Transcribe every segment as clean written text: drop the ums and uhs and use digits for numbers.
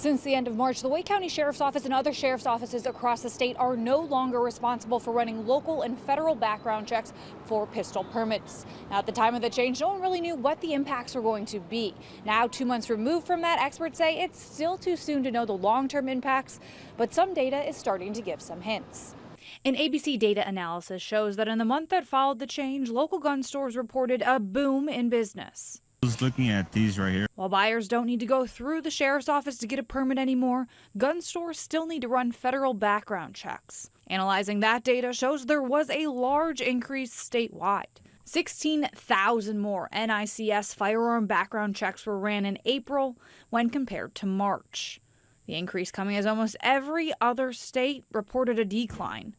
Since the end of March, the Wake County Sheriff's Office and other sheriff's offices across the state are no longer responsible for running local and federal background checks for pistol permits. Now, at the time of the change, no one really knew what the impacts were going to be. Now, 2 months removed from that, experts say it's still too soon to know the long-term impacts, but some data is starting to give some hints. An ABC data analysis shows that in the month that followed the change, local gun stores reported a boom in business. I was looking at these right here. While buyers don't need to go through the sheriff's office to get a permit anymore, gun stores still need to run federal background checks. Analyzing that data shows there was a large increase statewide. 16,000 more NICS firearm background checks were ran in April when compared to March. The increase coming as almost every other state reported a decline.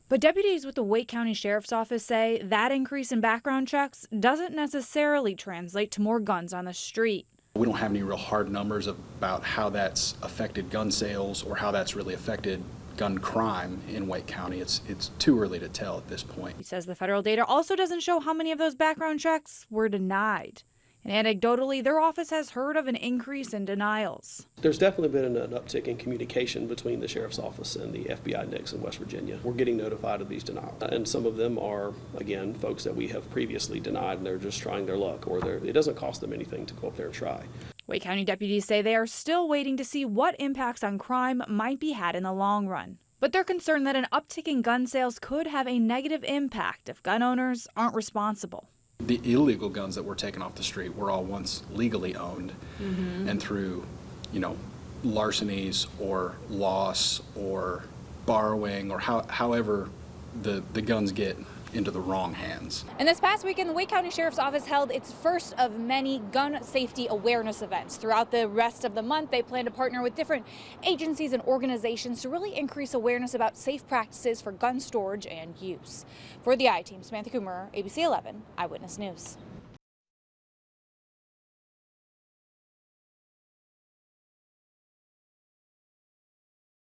But deputies with the Wake County Sheriff's Office say that increase in background checks doesn't necessarily translate to more guns on the street. We don't have any real hard numbers about how that's affected gun sales or how that's really affected gun crime in Wake County. It's too early to tell at this point. He says the federal data also doesn't show how many of those background checks were denied. And anecdotally, their office has heard of an increase in denials. There's definitely been an uptick in communication between the Sheriff's Office and the FBI NICS in West Virginia. We're getting notified of these denials. And some of them are, again, folks that we have previously denied and they're just trying their luck, or it doesn't cost them anything to go up there and try. Wake County deputies say they are still waiting to see what impacts on crime might be had in the long run. But they're concerned that an uptick in gun sales could have a negative impact if gun owners aren't responsible. The illegal guns that were taken off the street were all once legally owned, and through, larcenies or loss or borrowing or however the guns get into the wrong hands. And this past weekend, the Wake County Sheriff's Office held its first of many gun safety awareness events. Throughout the rest of the month, they plan to partner with different agencies and organizations to really increase awareness about safe practices for gun storage and use. For the I-Team, Samantha Coomer, ABC 11 Eyewitness News.